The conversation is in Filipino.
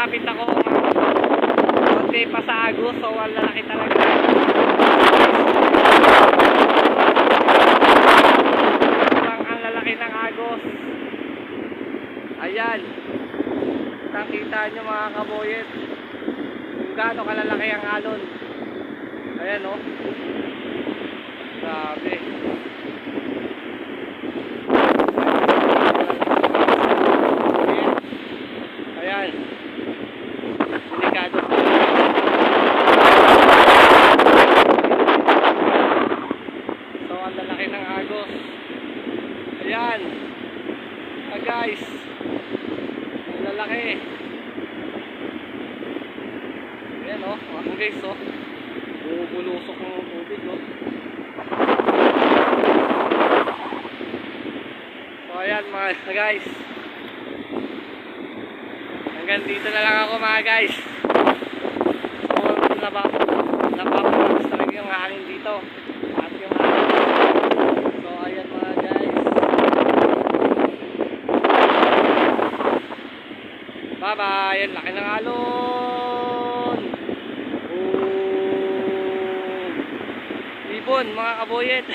lumapit ako konti pa sa agos. So ang lalaki talaga. Ang lalaki ng agos. Ayan, kita nyo mga kaboyet kung gaano kalalaki ang alon. Ayan o, grabe. Ayan, delikado. So ang lalaki ng agos. Ayan guys, ang lalaki. Ayan o, mga guys o, bumubulusok ng tubig o. So ayan mga guys, hanggang dito na lang ako mga guys. So napapalakas talaga yung hangin dito at yung hangin. So ayan mga guys, bye bye. Ayan, laki ng alon. Ibon mga kaboyet.